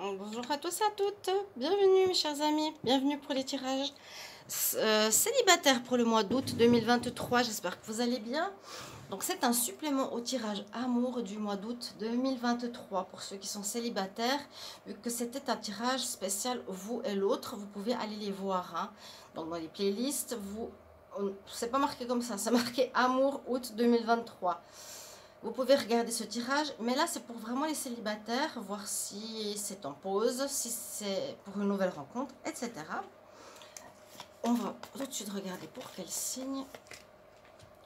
Bonjour à tous et à toutes, bienvenue mes chers amis, bienvenue pour les tirages célibataires pour le mois d'août 2023, j'espère que vous allez bien. Donc c'est un supplément au tirage amour du mois d'août 2023 pour ceux qui sont célibataires, vu que c'était un tirage spécial vous et l'autre, vous pouvez aller les voir. Hein. Donc dans les playlists, c'est pas marqué comme ça, c'est marqué amour août 2023. Vous pouvez regarder ce tirage, mais là c'est pour vraiment les célibataires, voir si c'est en pause, si c'est pour une nouvelle rencontre, etc. On va tout de suite regarder pour quel signe.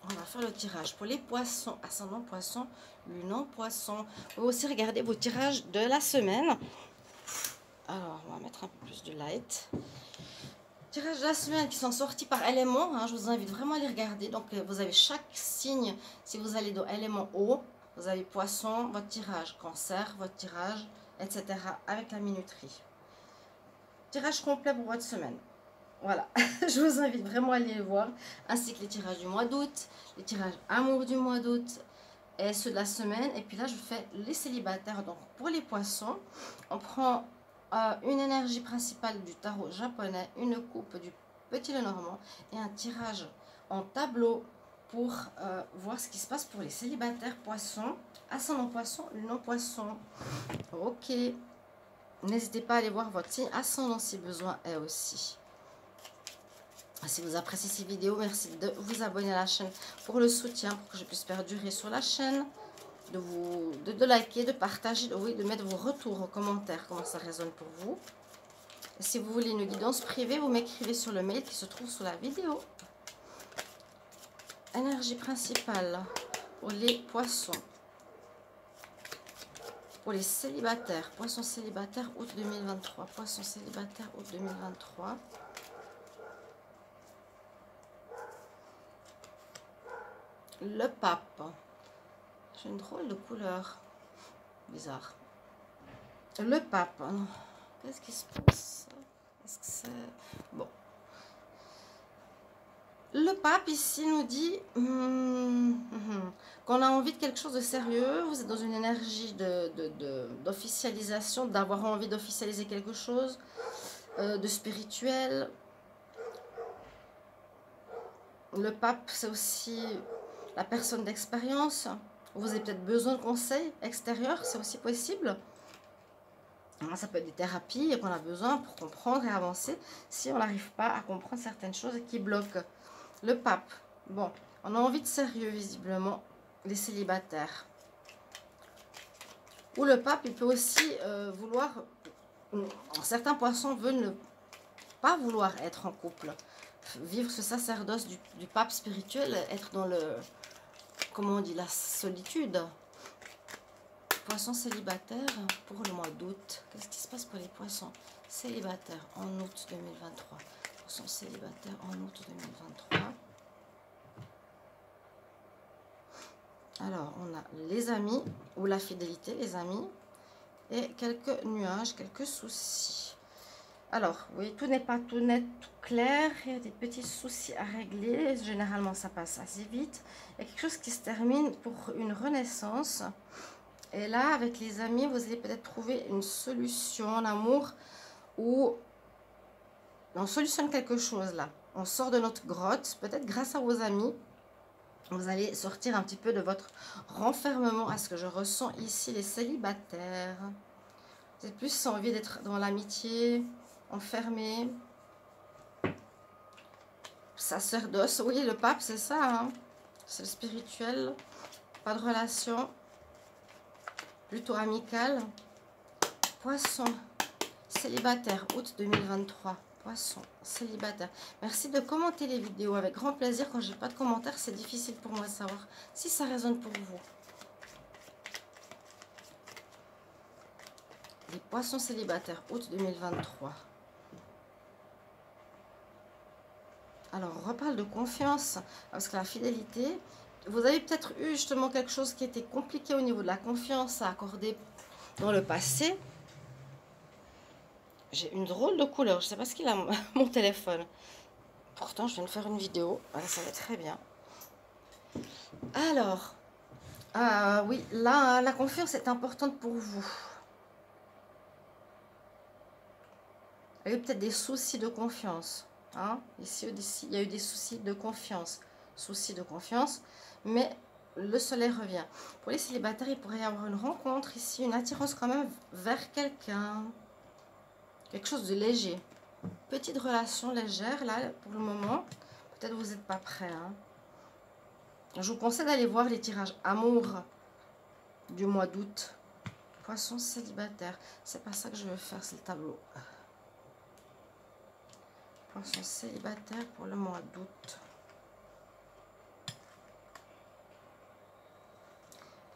On va faire le tirage pour les poissons, ascendant poisson, lunan poisson. Vous pouvez aussi regarder vos tirages de la semaine. Alors, on va mettre un peu plus de light. Tirages de la semaine qui sont sortis par élément, hein, je vous invite vraiment à les regarder. Donc vous avez chaque signe, si vous allez dans élément eau, vous avez poisson, votre tirage, cancer, votre tirage, etc. avec la minuterie. Tirage complet pour votre semaine. Voilà, je vous invite vraiment à aller les voir, ainsi que les tirages du mois d'août, les tirages amour du mois d'août et ceux de la semaine. Et puis là, je fais les célibataires. Donc pour les poissons, on prend une énergie principale du tarot japonais, une coupe du petit Lenormand et un tirage en tableau pour voir ce qui se passe pour les célibataires poissons, ascendant poisson, lunan poisson. Ok, n'hésitez pas à aller voir votre signe ascendant si besoin est aussi. Si vous appréciez ces vidéos, merci de vous abonner à la chaîne pour le soutien, pour que je puisse perdurer sur la chaîne, de liker, de partager, oui, de mettre vos retours en commentaire, comment ça résonne pour vous. Et si vous voulez une guidance privée, vous m'écrivez sur le mail qui se trouve sous la vidéo. Énergie principale pour les poissons. Pour les célibataires, poissons célibataires août 2023, poissons célibataires août 2023. Le pape. J'ai une drôle de couleur. Bizarre. Le pape. Qu'est-ce qui se passe? Est-ce que c'est... Bon. Le pape ici nous dit qu'on a envie de quelque chose de sérieux. Vous êtes dans une énergie d'officialisation, d'avoir envie d'officialiser quelque chose, de spirituel. Le pape, c'est aussi la personne d'expérience. Vous avez peut-être besoin de conseils extérieurs, c'est aussi possible. Ça peut être des thérapies qu'on a besoin pour comprendre et avancer si on n'arrive pas à comprendre certaines choses qui bloquent. Le pape, bon, on a envie de sérieux visiblement, les célibataires. Ou le pape, il peut aussi vouloir, certains poissons veulent ne pas vouloir être en couple, vivre ce sacerdoce du pape spirituel, être dans le, comment on dit, la solitude. Poissons célibataires pour le mois d'août. Qu'est-ce qui se passe pour les poissons célibataires en août 2023? Poissons célibataires en août 2023. Alors, on a les amis ou la fidélité, les amis, et quelques nuages, quelques soucis. Alors, oui, tout n'est pas tout net, tout clair. Il y a des petits soucis à régler. Généralement, ça passe assez vite. Il y a quelque chose qui se termine pour une renaissance. Et là, avec les amis, vous allez peut-être trouver une solution en amour où on solutionne quelque chose là. On sort de notre grotte, peut-être grâce à vos amis. Vous allez sortir un petit peu de votre renfermement à ce que je ressens ici, les célibataires. Vous avez plus envie d'être dans l'amitié, enfermé. Sacerdoce, oui, le pape, c'est ça. Hein. C'est le spirituel. Pas de relation. Plutôt amical. Poisson, célibataire, août 2023. Poisson, célibataire. Merci de commenter les vidéos avec grand plaisir. Quand j'ai pas de commentaires, c'est difficile pour moi de savoir si ça résonne pour vous. Les poissons célibataires, août 2023. Alors, on reparle de confiance, parce que la fidélité, vous avez peut-être eu justement quelque chose qui était compliqué au niveau de la confiance à accorder dans le passé. J'ai une drôle de couleur, je ne sais pas ce qu'il a mon téléphone. Pourtant, je viens de faire une vidéo, ça va très bien. Alors, oui, là, la confiance est importante pour vous. Il y a eu peut-être des soucis de confiance. Hein? Ici, il y a eu des soucis de confiance. Soucis de confiance. Mais le soleil revient. Pour les célibataires, il pourrait y avoir une rencontre ici, une attirance quand même vers quelqu'un. Quelque chose de léger. Petite relation légère, là, pour le moment. Peut-être vous n'êtes pas prêt. Hein? Je vous conseille d'aller voir les tirages amour du mois d'août. Poisson célibataire. C'est pas ça que je veux faire, c'est le tableau. Poisson célibataire pour le mois d'août.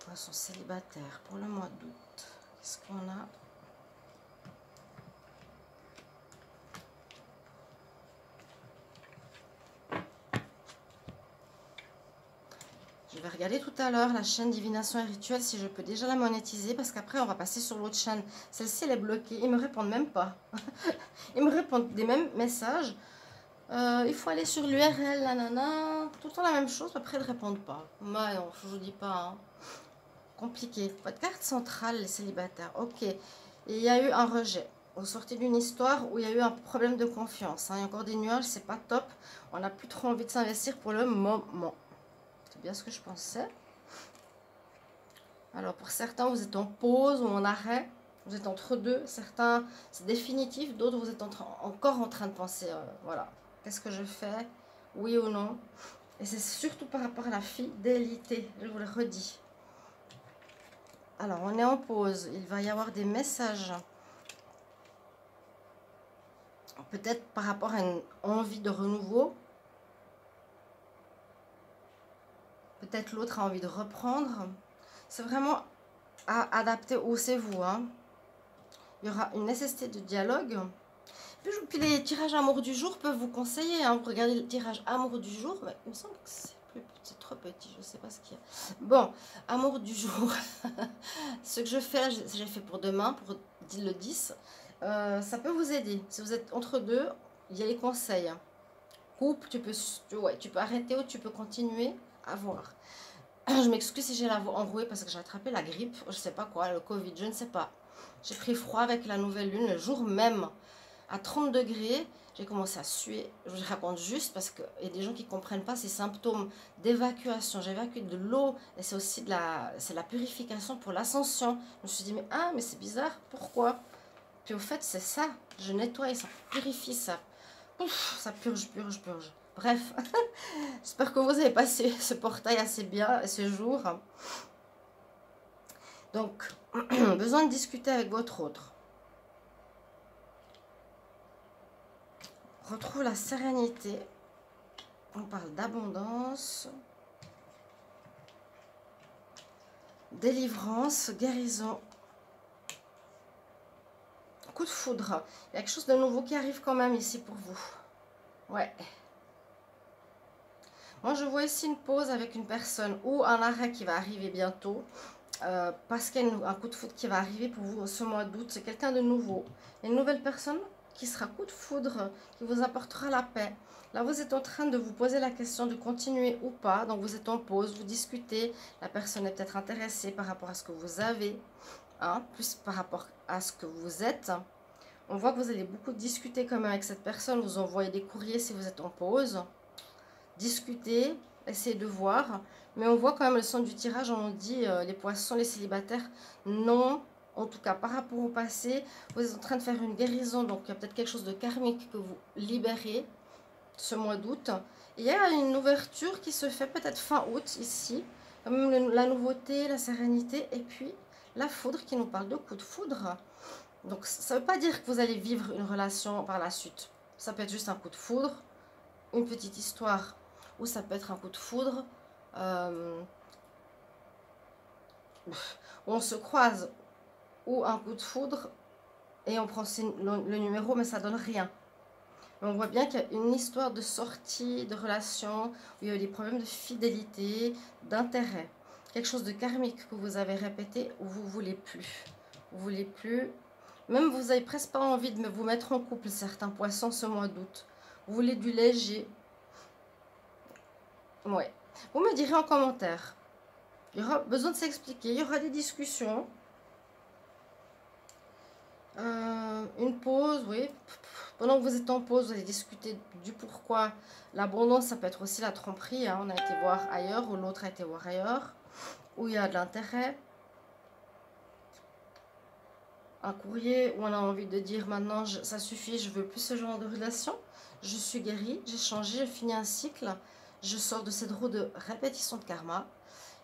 Poisson célibataire pour le mois d'août. Qu'est-ce qu'on a? Je vais regarder tout à l'heure la chaîne divination et rituel si je peux déjà la monétiser parce qu'après on va passer sur l'autre chaîne. Celle-ci elle est bloquée, ils me répondent même pas. Ils me répondent des mêmes messages. Il faut aller sur l'URL, nanana, tout le temps la même chose, après ils ne répondent pas. Moi non, je vous dis pas. Hein. Compliqué. Votre carte centrale, les célibataires. Ok. Et il y a eu un rejet. Vous sortez d'une histoire où il y a eu un problème de confiance. Hein. Il y a encore des nuages, c'est pas top. On n'a plus trop envie de s'investir pour le moment. C'est bien ce que je pensais. Alors pour certains, vous êtes en pause ou en arrêt. Vous êtes entre deux. Certains, c'est définitif. D'autres, vous êtes encore en train de penser. Voilà. Qu'est-ce que je fais? Oui ou non? Et c'est surtout par rapport à la fidélité. Je vous le redis. Alors, on est en pause. Il va y avoir des messages. Peut-être par rapport à une envie de renouveau. Peut-être l'autre a envie de reprendre. C'est vraiment à adapter où c'est vous. Hein. Il y aura une nécessité de dialogue. Puis les tirages amour du jour peuvent vous conseiller. Hein. Vous regardez le tirage amour du jour. Mais il me semble que c'est trop petit. Je ne sais pas ce qu'il y a. Bon, amour du jour. Ce que je fais là, j'ai fait pour demain, pour le 10. Ça peut vous aider. Si vous êtes entre deux, il y a les conseils. Coupe, tu peux arrêter ou tu peux continuer à voir. Je m'excuse si j'ai la voix enrouée parce que j'ai attrapé la grippe, je sais pas quoi, le Covid, je ne sais pas. J'ai pris froid avec la nouvelle lune le jour même, à 30 degrés, j'ai commencé à suer. Je vous raconte juste parce qu'il y a des gens qui ne comprennent pas ces symptômes d'évacuation. J'ai évacué de l'eau et c'est aussi de la purification pour l'ascension. Je me suis dit, mais c'est bizarre, pourquoi? Puis au fait, c'est ça, je nettoie, ça purifie, ça purge. Bref, j'espère que vous avez passé ce portail assez bien ce jour. Donc, besoin de discuter avec votre autre. Retrouve la sérénité. On parle d'abondance. Délivrance, guérison. Coup de foudre. Il y a quelque chose de nouveau qui arrive quand même ici pour vous. Ouais. Moi, je vois ici une pause avec une personne ou un arrêt qui va arriver bientôt. Parce qu'il y a un coup de foudre qui va arriver pour vous ce mois d'août. C'est quelqu'un de nouveau. Une nouvelle personne qui sera coup de foudre, qui vous apportera la paix. Là, vous êtes en train de vous poser la question de continuer ou pas. Donc, vous êtes en pause, vous discutez. La personne est peut-être intéressée par rapport à ce que vous avez. Hein, plus par rapport à ce que vous êtes. On voit que vous allez beaucoup discuter quand même avec cette personne. Vous envoyez des courriers si vous êtes en pause. Discuter, essayer de voir. Mais on voit quand même le son du tirage, on dit les poissons, les célibataires, non. En tout cas, par rapport au passé, vous êtes en train de faire une guérison. Donc, il y a peut-être quelque chose de karmique que vous libérez ce mois d'août. Il y a une ouverture qui se fait peut-être fin août ici. Quand même la nouveauté, la sérénité et puis la foudre qui nous parle de coup de foudre. Donc, ça ne veut pas dire que vous allez vivre une relation par la suite. Ça peut être juste un coup de foudre, une petite histoire, ou ça peut être un coup de foudre. On se croise, ou un coup de foudre, et on prend le numéro, mais ça donne rien. Mais on voit bien qu'il y a une histoire de sortie, de relation, où il y a eu des problèmes de fidélité, d'intérêt. Quelque chose de karmique que vous avez répété, où vous ne voulez plus. Vous voulez plus. Même vous n'avez presque pas envie de vous mettre en couple, certains poissons, ce mois d'août. Vous voulez du léger. Ouais. Vous me direz en commentaire. Il y aura besoin de s'expliquer. Il y aura des discussions. Une pause, oui. Pendant que vous êtes en pause, vous allez discuter du pourquoi. L'abondance, ça peut être aussi la tromperie. Hein. On a été voir ailleurs ou l'autre a été voir ailleurs. Où il y a de l'intérêt. Un courrier où on a envie de dire maintenant, ça suffit, je veux plus ce genre de relation. Je suis guérie, j'ai changé, j'ai fini un cycle. Je sors de cette roue de répétition de karma.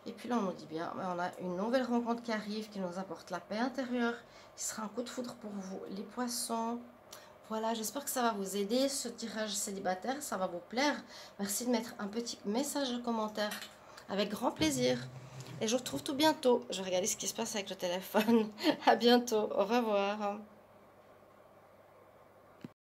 Et puis là, on nous dit bien, on a une nouvelle rencontre qui arrive, qui nous apporte la paix intérieure, qui sera un coup de foudre pour vous, les poissons. Voilà, j'espère que ça va vous aider, ce tirage célibataire, ça va vous plaire. Merci de mettre un petit message de commentaire, avec grand plaisir. Et je vous retrouve tout bientôt. Je vais regarder ce qui se passe avec le téléphone. À bientôt, au revoir.